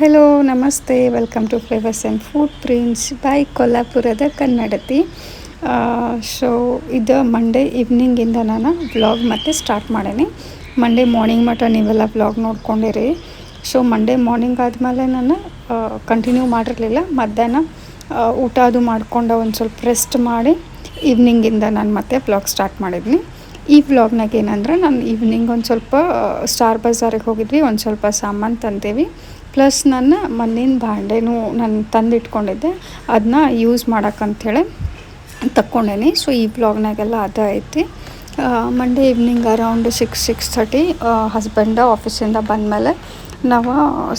Hello ನಮಸ್ತೆ, welcome to flavours and food prints by ಕೊಲ್ಲಾಪುರದ ಕನ್ನಡತಿ. ಸೊ ಇದು ಮಂಡೇ ಈವ್ನಿಂಗಿಂದ ನಾನು ವ್ಲಾಗ್ ಮತ್ತೆ ಸ್ಟಾರ್ಟ್ ಮಾಡೀನಿ. ಮಂಡೇ ಮಾರ್ನಿಂಗ್ ಮಟ್ಟ ನೀವೆಲ್ಲ ವ್ಲಾಗ್ ನೋಡ್ಕೊಂಡಿರಿ. ಸೊ ಮಂಡೇ ಮಾರ್ನಿಂಗ್ ಆದಮೇಲೆ ನಾನು ಕಂಟಿನ್ಯೂ ಮಾಡಿರಲಿಲ್ಲ. ಮಧ್ಯಾಹ್ನ ಊಟ ಅದು ಮಾಡ್ಕೊಂಡು ಒಂದು ಸ್ವಲ್ಪ ರೆಸ್ಟ್ ಮಾಡಿ ಈವ್ನಿಂಗಿಂದ ನಾನು ಮತ್ತೆ ವ್ಲಾಗ್ ಸ್ಟಾರ್ಟ್ ಮಾಡಿದ್ನಿ. ಈ ವ್ಲಾಗ್ನಾಗ ಏನಂದ್ರೆ ನಾನು ಈವ್ನಿಂಗ್ ಒಂದು ಸ್ವಲ್ಪ ಸ್ಟಾರ್ ಬಜಾರಿಗೆ ಹೋಗಿದ್ವಿ, ಒಂದು ಸ್ವಲ್ಪ ಸಾಮಾನು ತಂದೇವಿ. ಪ್ಲಸ್ ನನ್ನ ಮಣ್ಣಿನ ಭಾಂಡೆನೂ ನಾನು ತಂದಿಟ್ಕೊಂಡಿದ್ದೆ, ಅದನ್ನ ಯೂಸ್ ಮಾಡೋಕ್ಕಂಥೇಳಿ ತಕ್ಕೊಂಡೇನಿ. ಸೊ ಈ ವ್ಲಾಗ್ನಾಗೆಲ್ಲ ಅದು ಐತಿ. ಮಂಡೇ ಈವ್ನಿಂಗ್ ಅರೌಂಡ್ 6:30 ಹಸ್ಬೆಂಡ ಆಫೀಸಿಂದ ಬಂದಮೇಲೆ ನಾವು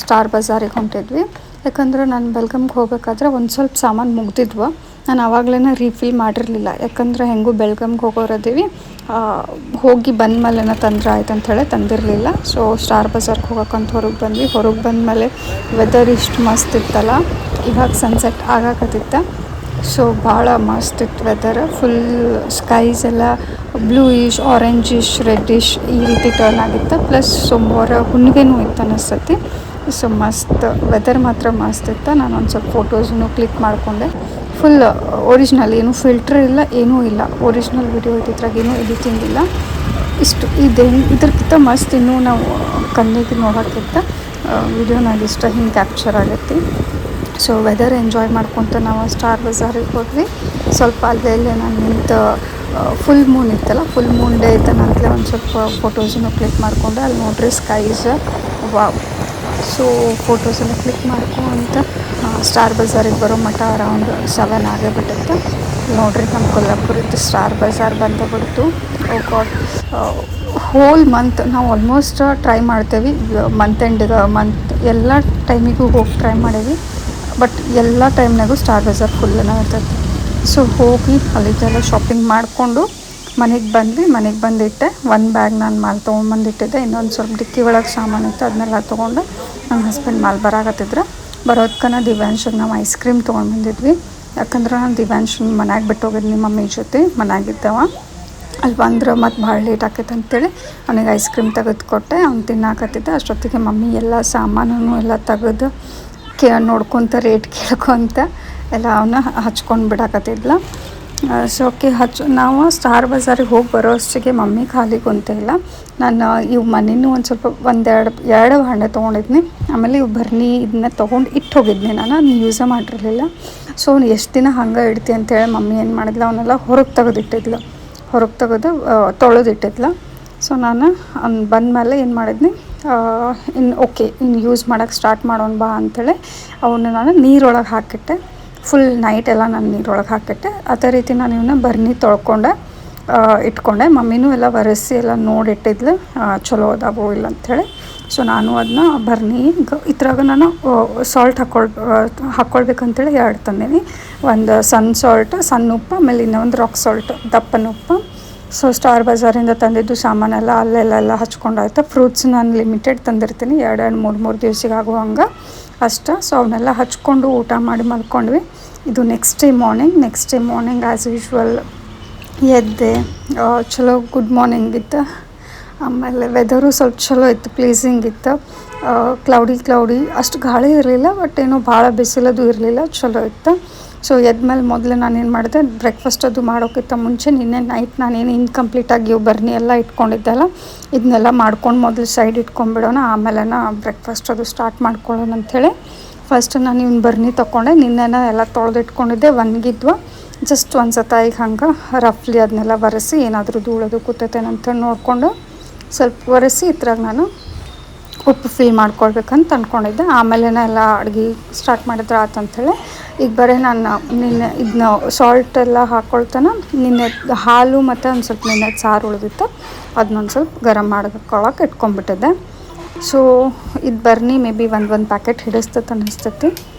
ಸ್ಟಾರ್ ಬಜಾರಿಗೆ ಹೊಂಟಿದ್ವಿ. ಯಾಕಂದ್ರೆ ನಾನು ಬೆಲ್ಗಮ್ಗೆ ಹೋಗ್ಬೇಕಾದ್ರೆ ಒಂದು ಸ್ವಲ್ಪ ಸಾಮಾನು ಮುಗ್ದಿದ್ವು. ನಾನು ಆವಾಗಲೇ ರೀಫಿಲ್ ಮಾಡಿರಲಿಲ್ಲ, ಯಾಕಂದ್ರೆ ಹೆಂಗೂ ಬೆಲ್ಗಮ್ಗೆ ಹೋಗೋರದೀವಿ, ಹೋಗಿ ಬಂದಮೇಲೆ ತಂದ್ರೆ ಆಯ್ತು ಅಂಥೇಳಿ ತಂದಿರಲಿಲ್ಲ. ಸೊ ಸ್ಟಾರ್ ಬಜಾರ್ಗೆ ಹೋಗೋಕ್ಕಂತ ಹೊರಗೆ ಬಂದಮೇಲೆ ವೆದರ್ ಇಷ್ಟು ಮಸ್ತ್ ಇತ್ತಲ್ಲ. ಇವಾಗ ಸನ್ಸೆಟ್ ಆಗಾಕತ್ತಿತ್ತು. ಸೊ ಭಾಳ ಮಸ್ತ್ ಇತ್ತು ವೆದರ್. ಫುಲ್ ಸ್ಕೈಸ್ ಎಲ್ಲ ಬ್ಲೂಯಿಶ್, ಆರೆಂಜಿಶ್, ರೆಡ್ಡಿಶ್ ಈ ರೀತಿ ಟರ್ನ್ ಆಗಿತ್ತು. ಪ್ಲಸ್ ಸೋಮವಾರ ಹುಣ್ಣಿಗೆನೂ ಇತ್ತು ಅನ್ನಿಸ್ತತಿ. ಸೊ ಮಸ್ತ್ ವೆದರ್ ಮಾತ್ರ ಮಸ್ತ್ ಇತ್ತು. ನಾನು ಒಂದು ಸ್ವಲ್ಪ ಫೋಟೋಸನ್ನು ಕ್ಲಿಕ್ ಮಾಡಿಕೊಂಡೆ. ಫುಲ್ ಒರಿಜಿನಲ್, ಏನೂ ಫಿಲ್ಟ್ರ್ ಇಲ್ಲ, ಏನೂ ಇಲ್ಲ. ಒರಿಜಿನಲ್ ವಿಡಿಯೋ ಇದ್ರಾಗ ಏನೂ ಎಡಿಟಿಂಗ್ ಇಲ್ಲ. ಇಷ್ಟು ಇದ್ರಕ್ಕಿಂತ ಮಸ್ತ್ ಇನ್ನೂ ನಾವು ಕಣ್ಣಿಗೆ ನೋಡೋಕ್ಕಿಂತ ವಿಡಿಯೋನಾಗ ಇಷ್ಟ ಹಿಂಗೆ ಕ್ಯಾಪ್ಚರ್ ಆಗೈತಿ. ಸೊ ವೆದರ್ ಎಂಜಾಯ್ ಮಾಡ್ಕೊತ ನಾವು ಸ್ಟಾರ್ ಬಜಾರಿಗೆ ಹೋದ್ವಿ. ಸ್ವಲ್ಪ ಅಲ್ಲೇ ನಾನು ನಿಂತು ಫುಲ್ ಮೂನ್ ಇತ್ತಲ್ಲ, ಫುಲ್ ಮೂನ್ ಡೇ ಇತ್ತನಂತಲೇ ಒಂದು ಸ್ವಲ್ಪ ಫೋಟೋಸನ್ನು ಕ್ಲಿಕ್ ಮಾಡಿಕೊಂಡೆ. ಅಲ್ಲಿ ನೋಡ್ರಿ ಸ್ಕೈಸ್ ವಾವ್. ಸೊ ಫೋಟೋಸೆಲ್ಲ ಕ್ಲಿಕ್ ಮಾಡ್ಕೊಂತ ಸ್ಟಾರ್ ಬಜಾರಿಗೆ ಬರೋ ಮಟ್ಟ ಅರೌಂಡ್ 7 ಆಗೇ ಬಿಟ್ಟಿತ್ತು. ನೋಡ್ರಿ ನಮ್ಮ ಕೊಲ್ಲಾಪುರದ್ದು ಸ್ಟಾರ್ ಬಜಾರ್ ಬಂದು ಬಿಡ್ತು. ಹೋಲ್ ಮಂತ್ ನಾವು ಆಲ್ಮೋಸ್ಟ್ ಟ್ರೈ ಮಾಡ್ತೇವೆ ಮಂತ್ ಎಲ್ಲ ಟೈಮಿಗೂ ಹೋಗಿ ಟ್ರೈ ಮಾಡೀವಿ. ಬಟ್ ಎಲ್ಲ ಟೈಮ್ನಾಗೂ ಸ್ಟಾರ್ ಬಜಾರ್ ಫುಲ್ಲನ ಇರ್ತೈತಿ. ಸೊ ಹೋಗಿ ಅಲ್ಲಿದ್ದೆಲ್ಲ ಶಾಪಿಂಗ್ ಮಾಡಿಕೊಂಡು ಮನೆಗೆ ಬಂದಿಟ್ಟೆ. ಒಂದು ಬ್ಯಾಗ್ ನಾನು ಮಾಲ್ ತೊಗೊಂಬಂದಿಟ್ಟಿದ್ದೆ, ಇನ್ನೊಂದು ಸ್ವಲ್ಪ ಡಿಕ್ಕಿ ಒಳಗೆ ಸಾಮಾನು ಇತ್ತು, ಅದನ್ನೆಲ್ಲ ತೊಗೊಂಡು ನನ್ನ ಹಸ್ಬೆಂಡ್ ಮಾಲ್ ಬರಾಕತ್ತಿದ್ರು. ಬರೋದಕ್ಕನ ದಿವ್ಯಾಂಶಗೆ ನಾವು ಐಸ್ ಕ್ರೀಮ್ ತೊಗೊಂಡ್ಬಂದಿದ್ವಿ. ಯಾಕಂದ್ರೆ ನಾನು ದಿವ್ಯಾಂಶನ ಮನ್ಯಾಗ ಬಿಟ್ಟು ಹೋಗಿದ್ನಿ ಮಮ್ಮಿ ಜೊತೆ, ಮನ್ಯಾಗಿದ್ದವ. ಅಲ್ಲಿ ಬಂದ್ರೆ ಮತ್ತು ಭಾಳ ಲೇಟ್ ಆಕೈತೆ ಅಂತೇಳಿ ಅವನಿಗೆ ಐಸ್ ಕ್ರೀಮ್ ತೆಗೆದುಕೊಟ್ಟೆ. ಅವ್ನು ತಿನ್ನಾಕತ್ತಿದ್ದ. ಅಷ್ಟೊತ್ತಿಗೆ ಮಮ್ಮಿ ಎಲ್ಲ ಸಾಮಾನು ಎಲ್ಲ ತೆಗೆದು ನೋಡ್ಕೊತ ರೇಟ್ ಕೇಳ್ಕೊತ ಎಲ್ಲ ಅವನ್ನ ಹಚ್ಕೊಂಡು ಬಿಡಾಕತ್ತಿದ್ಲ. ಸೊ ನಾವು ಸ್ಟಾರ್ ಬಜಾರಿಗೆ ಹೋಗಿ ಬರೋ ಅಷ್ಟಿಗೆ ಮಮ್ಮಿ ಖಾಲಿ ಕುಂತಿಲ್ಲ. ನಾನು ಇವು ಮನೆಯೂ ಒಂದು ಸ್ವಲ್ಪ ಎರಡು ಭಾಂಡೆ ತೊಗೊಂಡಿದ್ನಿ. ಆಮೇಲೆ ಇವು ಭರ್ನಿ ಇದನ್ನ ತೊಗೊಂಡು ಇಟ್ಟು ಹೋಗಿದ್ನಿ. ನಾನು ಅದನ್ನ ಯೂಸೇ ಮಾಡಿರಲಿಲ್ಲ. ಸೊ ಎಷ್ಟು ದಿನ ಹಂಗೆ ಇಡ್ತಿ ಅಂತೇಳಿ ಮಮ್ಮಿ ಏನು ಮಾಡಿದ್ಲು, ಅವನ್ನೆಲ್ಲ ಹೊರಗೆ ತೆಗೆದು ತೊಳೆದಿಟ್ಟಿದ್ಲು. ಸೊ ನಾನು ಅವ್ನು ಬಂದಮೇಲೆ ಏನು ಮಾಡಿದ್ನಿ, ಇನ್ನು ಯೂಸ್ ಮಾಡೋಕ್ಕೆ ಸ್ಟಾರ್ಟ್ ಮಾಡೋಣ ಬಾ ಅಂಥೇಳಿ ಅವನ್ನ ನಾನು ನೀರೊಳಗೆ ಹಾಕಿಟ್ಟೆ. ಫುಲ್ ನೈಟ್ ಎಲ್ಲ ನಾನು ನೀರೊಳಗೆ ಹಾಕಿಟ್ಟೆ. ಅದೇ ರೀತಿ ನಾನು ಇವನ್ನ ಬರ್ನಿ ತೊಳ್ಕೊಂಡೆ ಇಟ್ಕೊಂಡೆ. ಮಮ್ಮಿನೂ ಎಲ್ಲ ಒರೆಸಿ ಎಲ್ಲ ನೋಡಿಟ್ಟಿದ್ಲು ಚಲೋ ಅದಾವೋ ಇಲ್ಲ ಅಂಥೇಳಿ. ಸೊ ನಾನು ಅದನ್ನ ಬರ್ನಿ ಇದ್ರಾಗ ನಾನು ಸಾಲ್ಟ್ ಹಾಕ್ಕೊಳ್ಬೇಕಂತೇಳಿ 2 ತಂದೀನಿ. ಒಂದು ಸಣ್ಣ ಉಪ್ಪು, ಆಮೇಲೆ ಇನ್ನೊಂದು ರಾಕ್ ಸಾಲ್ಟ್ ದಪ್ಪನ ಉಪ್ಪು. ಸೊ ಸ್ಟಾರ್ ಬಜಾರಿಂದ ತಂದಿದ್ದು ಸಾಮಾನೆಲ್ಲ ಅಲ್ಲೆಲ್ಲ ಹಚ್ಕೊಂಡಾಯ್ತು. ಫ್ರೂಟ್ಸ್ ನಾನು ಲಿಮಿಟೆಡ್ ತಂದಿರ್ತೀನಿ, 2-3 ದಿವ್ಸಕ್ಕೆ ಆಗೋ ಹಂಗೆ ಅಷ್ಟೇ. ಸೊ ಅವನ್ನೆಲ್ಲ ಹಚ್ಕೊಂಡು ಊಟ ಮಾಡಿ ಮಲ್ಕೊಂಡ್ವಿ. ಇದು next day morning as usual ಎದ್ದೆ. ಚಲೋ ಗುಡ್ ಮಾರ್ನಿಂಗ್ ಇತ್ತು. ಆಮೇಲೆ ವೆದರು ಸ್ವಲ್ಪ ಚಲೋ ಇತ್ತು, ಪ್ಲೀಸಿಂಗ್ ಇತ್ತು. ಕ್ಲೌಡಿ ಅಷ್ಟು ಗಾಳಿ ಇರಲಿಲ್ಲ, ಬಟ್ ಏನೋ ಭಾಳ ಬಿಸಿಲದು ಇರಲಿಲ್ಲ, ಚಲೋ ಇತ್ತು. ಸೊ ಎದ್ಮೇಲೆ ಮೊದಲು ನಾನೇನು ಮಾಡಿದೆ, ಬ್ರೇಕ್ಫಾಸ್ಟ್ ಅದು ಮಾಡೋಕ್ಕಿಂತ ಮುಂಚೆ ನಿನ್ನೆ ನೈಟ್ ನಾನೇನು ಇನ್ಕಂಪ್ಲೀಟಾಗಿ ಇವು ಬರ್ನಿ ಎಲ್ಲ ಇಟ್ಕೊಂಡಿದ್ದೆಲ್ಲ ಇದನ್ನೆಲ್ಲ ಮಾಡ್ಕೊಂಡು ಮೊದಲು ಸೈಡ್ ಇಟ್ಕೊಂಡ್ಬಿಡೋಣ, ಆಮೇಲೆ ಬ್ರೇಕ್ಫಾಸ್ಟ್ ಅದು ಸ್ಟಾರ್ಟ್ ಮಾಡ್ಕೊಳ್ಳೋಣ ಅಂಥೇಳಿ ಫಸ್ಟ್ ನಾನು ಇವ್ನ ಬರ್ನಿ ತೊಗೊಂಡೆ. ನಿನ್ನೆನ ಎಲ್ಲ ತೊಳೆದಿಟ್ಕೊಂಡಿದ್ದೆ, ಒಣಗಿದ್ವು. ಜಸ್ಟ್ ಒಂದು ಸತ ಈಗ ಹಂಗೆ ರಫ್ಲಿ ಅದನ್ನೆಲ್ಲ ಒರೆಸಿ ಏನಾದರೂ ಧೂಳೋದು ಕೂತೈತೇನಂತ ನೋಡಿಕೊಂಡು ಸ್ವಲ್ಪ ಒರೆಸಿ ಇದ್ರಾಗ ನಾನು ಉಪ್ಪು ಫಿಲ್ ಮಾಡ್ಕೊಳ್ಬೇಕಂತ ಅಂದ್ಕೊಂಡಿದ್ದೆ. ಆಮೇಲೆ ಎಲ್ಲ ಅಡುಗೆ ಸ್ಟಾರ್ಟ್ ಮಾಡಿದ್ರೆ ಆತಂಥೇಳಿ ಈಗ ಬರೀ ನಾನು ನಿನ್ನೆ ಇದನ್ನ ಸಾಲ್ಟ್ ಎಲ್ಲ ಹಾಕ್ಕೊಳ್ತಾನೆ. ನಿನ್ನೆ ಹಾಲು ಮತ್ತು ಒಂದು ಸ್ವಲ್ಪ ನಿನ್ನೆ ಸಾರು ಉಳಿದಿತ್ತು, ಅದನ್ನೊಂದು ಸ್ವಲ್ಪ ಗರಂ ಮಾಡ್ಕೊಳ್ಳೋಕೆ ಇಟ್ಕೊಂಡ್ಬಿಟ್ಟಿದ್ದೆ. ಸೊ ಇದು ಬರ್ನಿ ಮೇ ಬಿ ಒಂದು ಪ್ಯಾಕೆಟ್ ಹಿಡಿಸ್ತೈತೆ ಅನ್ನಿಸ್ತೈತಿ.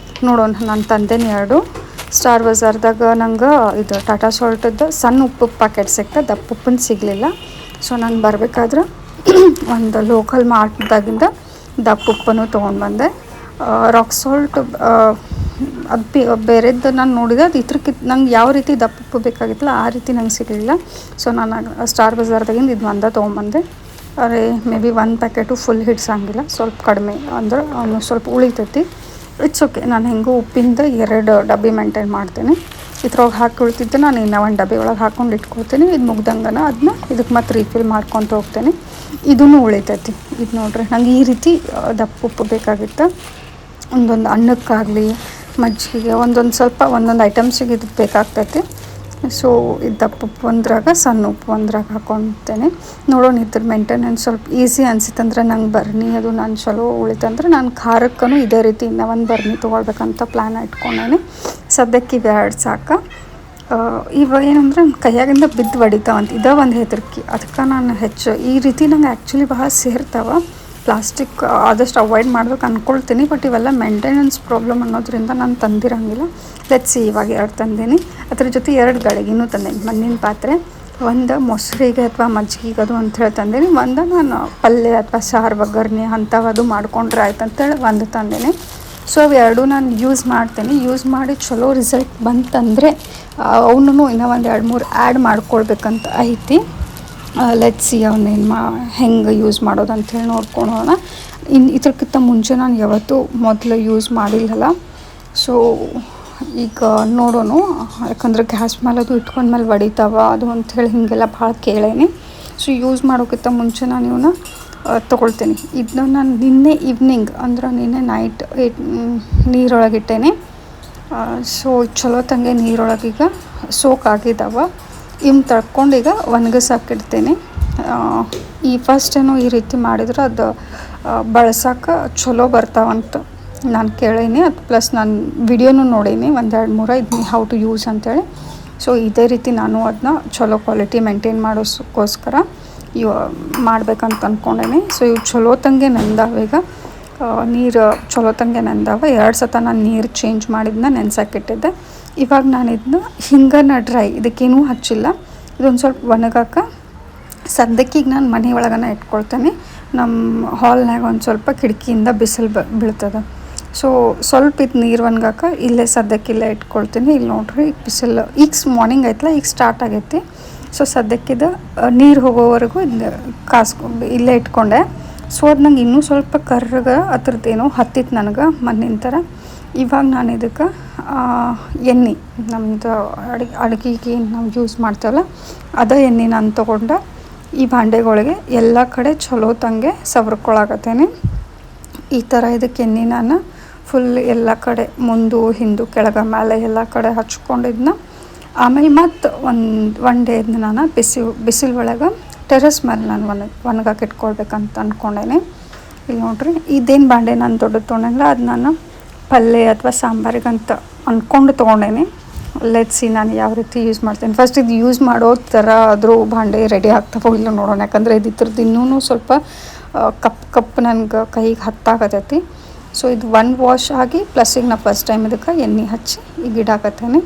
ನೋಡೋಣ, ನಾನು ತಂದೇನೆ 2 ಸ್ಟಾರ್ ಬಜಾರ್ದಾಗ. ನಂಗೆ ಇದು ಟಾಟಾ ಸಾಲ್ಟದ್ದು ಸಣ್ಣ ಉಪ್ಪು ಪ್ಯಾಕೆಟ್ ಸಿಕ್ತು, ದಪ್ಪ ಉಪ್ಪನ್ನು ಸಿಗಲಿಲ್ಲ. ಸೊ ನಾನು ಬರಬೇಕಾದ್ರೆ ಒಂದು ಲೋಕಲ್ ಮಾರ್ಟ್ದಾಗಿಂದ ದಪ್ಪ ಉಪ್ಪನ್ನು ತೊಗೊಂಡು ಬಂದೆ. ರಾಕ್ ಸಾಲ್ಟ್ ಅದು ಬೇರೆದ್ದು ನಾನು ನೋಡಿದೆ, ಅದು ನಂಗೆ ಯಾವ ರೀತಿ ದಪ್ಪ ಉಪ್ಪು ಬೇಕಾಗಿತ್ತಲ್ಲ ಆ ರೀತಿ ನಂಗೆ ಸಿಗಲಿಲ್ಲ. ಸೊ ನಾನು ಸ್ಟಾರ್ ಬಜಾರ್ದಾಗಿಂದ ಇದು ಒಂದೇ ತೊಗೊಂಬಂದೆ. ಅರೆ ಮೇ ಬಿ 1 ಪ್ಯಾಕೆಟು ಫುಲ್ ಹಿಡ್ಸಂಗಿಲ್ಲ, ಸ್ವಲ್ಪ ಕಡಿಮೆ ಅಂದ್ರೆ ಅವನು ಸ್ವಲ್ಪ ಉಳಿತೈತಿ. It's okay. ನಾನು ಹೆಂಗೂ ಉಪ್ಪಿಂದ 2 ಡಬ್ಬಿ ಮೇಂಟೈನ್ ಮಾಡ್ತೀನಿ. ಇದ್ರೊಳಗೆ ಹಾಕಿ ಉಳಿತಿದ್ದು ನಾನು ಇನ್ನೂ 1 ಡಬ್ಬಿ ಒಳಗೆ ಹಾಕ್ಕೊಂಡು ಇಟ್ಕೊಳ್ತೀನಿ. ಇದು ಮುಗ್ದಂಗನ ಅದನ್ನ ಇದಕ್ಕೆ ಮತ್ತೆ ರೀಫಿಲ್ ಮಾಡ್ಕೊತ ಹೋಗ್ತೀನಿ. ಇದೂ ಉಳಿತೈತಿ. ಇದು ನೋಡ್ರಿ, ನಂಗೆ ಈ ರೀತಿ ದಪ್ಪ ಉಪ್ಪು ಬೇಕಾಗಿತ್ತು. ಒಂದೊಂದು ಅನ್ನಕ್ಕಾಗಲಿ ಮಜ್ಜಿಗೆಗೆ ಒಂದೊಂದು ಐಟಮ್ಸಿಗೆ ಇದು ಬೇಕಾಗ್ತೈತಿ. ಸೊ ಇದು ದಪ್ಪ ಉಪ್ಪು ಒಂದ್ರಾಗ, ಸಣ್ಣ ಉಪ್ಪು ಒಂದ್ರಾಗ ಹಾಕ್ಕೊತೇನೆ. ನೋಡೋಣ ಇದ್ರ ಮೇಂಟೆನೆನ್ಸ್ ಸ್ವಲ್ಪ ಈಸಿ ಅನ್ಸಿತ್ತಂದ್ರೆ ನಂಗೆ ಬರ್ನಿ ಅದು ನಾನು ಚಲೋ ಉಳಿತಂದ್ರೆ ನಾನು ಖಾರಕ್ಕೂ ಇದೇ ರೀತಿ ಇನ್ನೂ 1 ಬರ್ನಿ ತೊಗೊಳ್ಬೇಕಂತ ಪ್ಲ್ಯಾನ್ ಇಟ್ಕೊಂಡೇನೆ. ಸದ್ಯಕ್ಕೆ ಇವು 2 ಸಾಕು. ಇವ ಏನಂದ್ರೆ ಕೈಯಾಗಿಂದ ಬಿದ್ದು ಹೊಡಿತಾವಂತ, ಇದೇ ಒಂದು ಹೆದರಿಕೆ. ಅದಕ್ಕೆ ನಾನು ಹೆಚ್ಚು ಈ ರೀತಿ ನಂಗೆ ಆ್ಯಕ್ಚುಲಿ ಭಾಳ ಸೇರ್ತಾವೆ. ಪ್ಲಾಸ್ಟಿಕ್ ಆದಷ್ಟು ಅವಾಯ್ಡ್ ಮಾಡ್ಬೇಕು ಅಂದ್ಕೊಳ್ತೀನಿ. ಬಟ್ ಇವೆಲ್ಲ ಮೇಂಟೆನೆನ್ಸ್ ಪ್ರಾಬ್ಲಮ್ ಅನ್ನೋದ್ರಿಂದ ನಾನು ತಂದಿರೋಂಗಿಲ್ಲ. ಲೆಟ್ಸಿ ಇವಾಗ 2 ತಂದೀನಿ. ಅದ್ರ ಜೊತೆ 2 ಗಡಿಗೆನೂ ತಂದೇನಿ, ಮಣ್ಣಿನ ಪಾತ್ರೆ. ಒಂದು ಮೊಸರಿಗೆ ಅಥವಾ ಮಜ್ಜಿಗೆಗೆ ಅದು ಅಂಥೇಳಿ ತಂದೀನಿ. ಒಂದು ನಾನು ಪಲ್ಯ ಅಥವಾ ಸಾರು ಒಗ್ಗರಣೆ ಅಂಥವದು ಮಾಡ್ಕೊಂಡ್ರೆ ಆಯ್ತು ಅಂತೇಳಿ ಒಂದು ತಂದೀನಿ. ಸೊ ಅವು 2 ನಾನು ಯೂಸ್ ಮಾಡ್ತೀನಿ. ಯೂಸ್ ಮಾಡಿ ಚಲೋ ರಿಸಲ್ಟ್ ಬಂತಂದರೆ ಅವನು ಇನ್ನೂ ಒಂದು 2-3 ಆ್ಯಡ್ ಮಾಡ್ಕೊಳ್ಬೇಕಂತ ಐತಿ. ಲೆಟ್ಸಿ ಅವನ್ನೇನು ಹೆಂಗೆ ಯೂಸ್ ಮಾಡೋದು ಅಂಥೇಳಿ ನೋಡ್ಕೊಳ್ಳೋಣ. ಇದಕ್ಕಿಂತ ಮುಂಚೆ ನಾನು ಯಾವತ್ತೂ ಮೊದಲು ಯೂಸ್ ಮಾಡಿಲ್ಲಲ್ಲ. ಸೊ ಈಗ ನೋಡೋಣ. ಯಾಕಂದ್ರೆ ಗ್ಯಾಸ್ ಮೇಲೆ ಅದು ಇಟ್ಕೊಂಡ್ಮೇಲೆ ಹೊಡಿತಾವ ಅದು ಅಂಥೇಳಿ ಹೀಗೆಲ್ಲ ಭಾಳ ಕೇಳೇನಿ. ಸೊ ಯೂಸ್ ಮಾಡೋಕ್ಕಿಂತ ಮುಂಚೆ ನಾನು ಇವನ್ನ ತೊಗೊಳ್ತೀನಿ. ಇದನ್ನ ನಾನು ನಿನ್ನೆ ಈವ್ನಿಂಗ್ ಅಂದ್ರೆ ನಿನ್ನೆ ನೈಟ್ ನೀರೊಳಗಿಟ್ಟೇನೆ. ಸೊ ಚಲೋ ತಂಗೆ ನೀರೊಳಗೀಗ ಸೋಕ್ ಆಗಿದ್ದಾವೆ. ಇವ್ನ ತಡ್ಕೊಂಡು ಈಗ ಒಣಗಿಸಾಕಿಡ್ತೇನೆ. ಈ ಫಸ್ಟ್ ಏನೋ ಈ ರೀತಿ ಮಾಡಿದ್ರೆ ಅದು ಬಳಸೋಕೆ ಚಲೋ ಬರ್ತಾವಂತ ನಾನು ಕೇಳೀನಿ. ಅದು ಪ್ಲಸ್ ನಾನು ವಿಡಿಯೋನೂ ನೋಡೀನಿ 1-2-3 ಇದನ್ನ ಹೌ ಟು ಯೂಸ್ ಅಂತೇಳಿ. ಸೊ ಇದೇ ರೀತಿ ನಾನು ಅದನ್ನ ಚಲೋ ಕ್ವಾಲಿಟಿ ಮೇಂಟೈನ್ ಮಾಡೋಕ್ಕೋಸ್ಕರ ಮಾಡ್ಬೇಕಂತ ಅಂದ್ಕೊಂಡೇನಿ. ಸೊ ಇವು ಚಲೋ ತಂಗೆ ನೆಂದಾವೀಗ. ನೀರು ಚಲೋ ತಂಗೆ ನೆಂದಾವ. 2 ಸತ ನಾನು ನೀರು ಚೇಂಜ್ ಮಾಡಿದ್ನ ನೆನ್ಸಾಕಿಟ್ಟಿದ್ದೆ. ಇವಾಗ ನಾನು ಇದನ್ನ ಹಿಂಗನ ಡ್ರೈ, ಇದಕ್ಕೇನೂ ಹಚ್ಚಿಲ್ಲ. ಇದೊಂದು ಸ್ವಲ್ಪ ಒಣಗಾಕ ಸದ್ಯಕ್ಕೀಗ ನಾನು ಮನೆ ಒಳಗನೆ ಇಟ್ಕೊಳ್ತೇನೆ. ನಮ್ಮ ಹಾಲ್ನಾಗ ಒಂದು ಸ್ವಲ್ಪ ಕಿಟಕಿಯಿಂದ ಬಿಸಿಲು ಬೀಳ್ತದೆ. ಸೊ ಸ್ವಲ್ಪ ಇದು ನೀರು ಒಣಗಾಕ ಇಲ್ಲೇ ಸದ್ಯಕ್ಕೆ ಇಲ್ಲೇ ಇಟ್ಕೊಳ್ತೀನಿ. ಇಲ್ಲಿ ನೋಡ್ರಿ ಈಗ ಬಿಸಿಲು ಈಗ ಮಾರ್ನಿಂಗ್ ಆಯ್ತಲ್ಲ, ಈಗ ಸ್ಟಾರ್ಟ್ ಆಗೈತಿ. ಸೊ ಸದ್ಯಕ್ಕಿದು ನೀರು ಹೋಗೋವರೆಗೂ ಕಾಸ್ಕೊಂಡು ಇಲ್ಲೇ ಇಟ್ಕೊಂಡೆ. ಸೊ ಅದು ನಂಗೆ ಇನ್ನೂ ಸ್ವಲ್ಪ ಕರ್ರಗೆ ಅದ್ರದ್ದೇನೋ ಹತ್ತಿತ್ತು ನನಗೆ ಮಣ್ಣಿನ ಥರ. ಇವಾಗ ನಾನು ಇದಕ್ಕೆ ಎಣ್ಣೆ ನಮ್ಮದು ಅಡುಗೆಗೆ ನಾವು ಯೂಸ್ ಮಾಡ್ತೇವಲ್ಲ ಅದೇ ಎಣ್ಣೆ ನಾನು ತೊಗೊಂಡು ಈ ಭಾಂಡೆಗಳಿಗೆ ಎಲ್ಲ ಕಡೆ ಚಲೋ ತಂಗೆ ಸವರ್ಕೊಳಕತ್ತೇನೆ. ಈ ಥರ ಇದಕ್ಕೆ ಎಣ್ಣೆ ನಾನು ಫುಲ್ ಎಲ್ಲ ಕಡೆ ಮುಂದು ಹಿಂದು ಕೆಳಗೆ ಮೇಲೆ ಎಲ್ಲ ಕಡೆ ಹಚ್ಕೊಂಡಿದ್ನ. ಆಮೇಲೆ ಮತ್ತು ಒನ್ ಡೇ ಇದನ್ನ ನಾನು ಬಿಸಿಲು ಒಳಗೆ ಟೆರೆಸ್ ಮೇಲೆ ನಾನು ಒಣಗಾಕಿ ಇಟ್ಕೊಳ್ಬೇಕಂತ ಅಂದ್ಕೊಂಡೇನೆ. ಇಲ್ಲಿ ನೋಡ್ರಿ ಇದೇನು ಬಾಂಡೆ ನಾನು ದೊಡ್ಡದು ತೊಗೊಂಡಿಲ್ಲ, ಅದು ನಾನು ಪಲ್ಯ ಅಥವಾ ಸಾಂಬಾರಿಗಂತ ಅಂದ್ಕೊಂಡು ತೊಗೊಂಡೇನೆ. ಲೆಟ್ಸಿ ನಾನು ಯಾವ ರೀತಿ ಯೂಸ್ ಮಾಡ್ತೇನೆ. ಫಸ್ಟ್ ಇದು ಯೂಸ್ ಮಾಡೋ ಥರ ಆದರೂ ಭಾಂಡೆ ರೆಡಿ ಆಗ್ತಾವೋ ಇಲ್ಲ ನೋಡೋಣ. ಯಾಕಂದರೆ ಇದ್ರದ್ದು ಇನ್ನೂ ಸ್ವಲ್ಪ ಕಪ್ ನನಗೆ ಕೈಗೆ ಹತ್ತಾಗತೈತಿ. ಸೊ ಇದು 1 ವಾಶ್ ಆಗಿ ಪ್ಲಸ್ ಈಗ ನಾ ಫಸ್ಟ್ ಟೈಮ್ ಇದಕ್ಕೆ ಎಣ್ಣೆ ಹಚ್ಚಿ ಈಗ ಇಡಾಕತ್ತೇನೆ.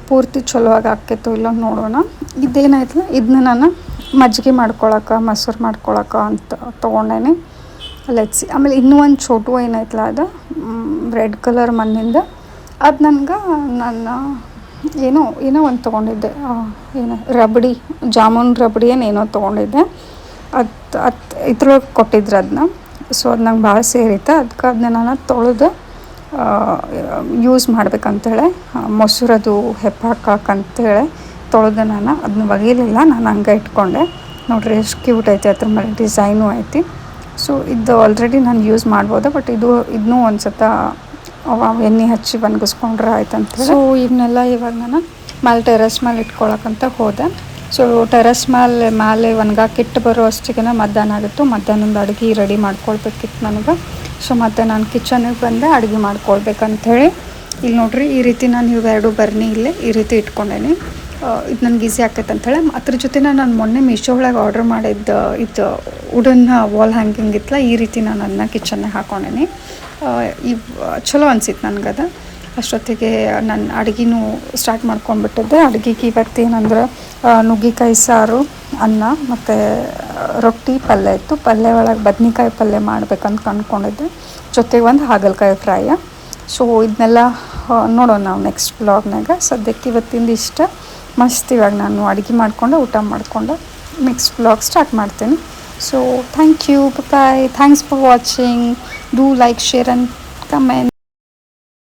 ಪೂರ್ತಿ ಚಲೋ ಆಗಿ ಆಕೈತೋ ಇಲ್ಲ ನೋಡೋಣ. ಇದೇನಾಯ್ತಲ್ಲ ಇದನ್ನ ನಾನು ಮಜ್ಜಿಗೆ ಮಾಡ್ಕೊಳಕ್ಕೆ ಮೊಸರು ಮಾಡ್ಕೊಳಕ್ಕೆ ಅಂತ ತೊಗೊಂಡೇನೆ. ಲೆಟ್ಸಿ ಆಮೇಲೆ ಇನ್ನೂ ಒಂದು ಚೋಟು ಏನಾಯ್ತಲ್ಲ ಅದು ರೆಡ್ ಕಲರ್ ಮಣ್ಣಿಂದ ಅದು ನನಗೆ ನಾನು ಏನೋ ಒಂದು ತೊಗೊಂಡಿದ್ದೆ. ರಬಡಿ ಜಾಮೂನ್ ರಬಡಿ ಏನೋ ತೊಗೊಂಡಿದ್ದೆ. ಅದು ಇದ್ರೊಳಗೆ ಕೊಟ್ಟಿದ್ರು ಅದನ್ನ. ಸೊ ಅದು ನಂಗೆ ಭಾಳ ಸೇರಿತ್ತು. ಅದಕ್ಕೆ ಅದನ್ನ ನಾನು ತೊಳೆದು ಯೂಸ್ ಮಾಡ್ಬೇಕಂತೇಳಿ ಮೊಸರದು ಹೆಪ್ಪಾಕಂತೇಳಿ ತೊಳೆದು ನಾನು ಅದನ್ನ ಒಗಿಲಿಲ್ಲ. ನಾನು ಹಂಗೆ ಇಟ್ಕೊಂಡೆ. ನೋಡ್ರಿ ಎಷ್ಟು ಕ್ಯೂಟ್ ಐತಿ, ಅದ್ರ ಮೇಲೆ ಡಿಸೈನು ಐತಿ. ಸೊ ಇದು ಆಲ್ರೆಡಿ ನಾನು ಯೂಸ್ ಮಾಡ್ಬೋದು. ಬಟ್ ಇದನ್ನೂ ಒಂದು ಸತ ಎಣ್ಣೆ ಹಚ್ಚಿ ಒಣಗಿಸ್ಕೊಂಡ್ರೆ ಆಯ್ತು ಅಂತೇಳಿ. ಸೊ ಇವನ್ನೆಲ್ಲ ಇವಾಗ ನಾನು ಟೆರೆಸ್ ಮೇಲೆ ಇಟ್ಕೊಳಕ್ಕಂತ ಹೋದೆ. ಸೊ ಟೆರೆಸ್ ಮೇಲೆ ಒಣಗಾಕಿಟ್ಟು ಬರೋ ಅಷ್ಟಿಗೆ ಮಧ್ಯಾಹ್ನ ಆಗಿತ್ತು. ಮಧ್ಯಾಹ್ನದ ಅಡುಗೆ ರೆಡಿ ಮಾಡ್ಕೊಳ್ಬೇಕಿತ್ತು ನನಗೆ. ಸೊ ಮತ್ತೆ ನಾನು ಕಿಚನಿಗೆ ಬಂದೆ ಅಡುಗೆ ಮಾಡ್ಕೊಳ್ಬೇಕಂಥೇಳಿ. ಇಲ್ಲಿ ನೋಡ್ರಿ ಈ ರೀತಿ ನಾನು ಇವೆರಡು ಬರ್ನಿ ಇಲ್ಲೇ ಈ ರೀತಿ ಇಟ್ಕೊಂಡೇನಿ. ಇದು ನನಗೆ ಈಸಿ ಆಕೈತೆ ಅಂಥೇಳಿ. ಅದ್ರ ಜೊತೆ ನಾನು ಮೊನ್ನೆ ಮೀಶೋ ಒಳಗೆ ಆರ್ಡ್ರ್ ಮಾಡಿದ್ದ ಇದು ವುಡನ್ ವಾಲ್ ಹ್ಯಾಂಗಿಂಗ್ ಇತ್ತಲ್ಲ, ಈ ರೀತಿ ನಾನು ಅದನ್ನ ಕಿಚನ್ನೇ ಹಾಕ್ಕೊಂಡೇನಿ. ಚಲೋ ಅನ್ಸಿತ್ತು ನನಗದು. ಅಷ್ಟೊತ್ತಿಗೆ ನಾನು ಅಡುಗೆನೂ ಸ್ಟಾರ್ಟ್ ಮಾಡ್ಕೊಂಡ್ಬಿಟ್ಟಿದ್ದೆ. ಅಡುಗೆಗೆ ಇವತ್ತೇನಂದ್ರೆ ನುಗ್ಗಿಕಾಯಿ ಸಾರು, ಅನ್ನ ಮತ್ತು ರೊಟ್ಟಿ, ಪಲ್ಯ ಇತ್ತು. ಪಲ್ಯ ಒಳಗೆ ಬದ್ನಿಕಾಯಿ ಪಲ್ಯ ಮಾಡ್ಬೇಕಂತ ಅಂದ್ಕೊಂಡಿದ್ದೆ. ಜೊತೆಗೆ ಒಂದು ಹಾಗಲಕಾಯಿ ಫ್ರೈಯ. ಸೊ ಇದನ್ನೆಲ್ಲ ನೋಡೋಣ ನಾವು ನೆಕ್ಸ್ಟ್ ವ್ಲಾಗ್ನಾಗ. ಸದ್ಯಕ್ಕೆ ಇವತ್ತಿಂದ ಇಷ್ಟ. ಮಸ್ತ್ ಇವಾಗ ನಾನು ಅಡುಗೆ ಮಾಡ್ಕೊಂಡು ಊಟ ಮಾಡಿಕೊಂಡು ನೆಕ್ಸ್ಟ್ ವ್ಲಾಗ್ ಸ್ಟಾರ್ಟ್ ಮಾಡ್ತೀನಿ. So thank you, bye, thanks for watching. Do like, share and comment.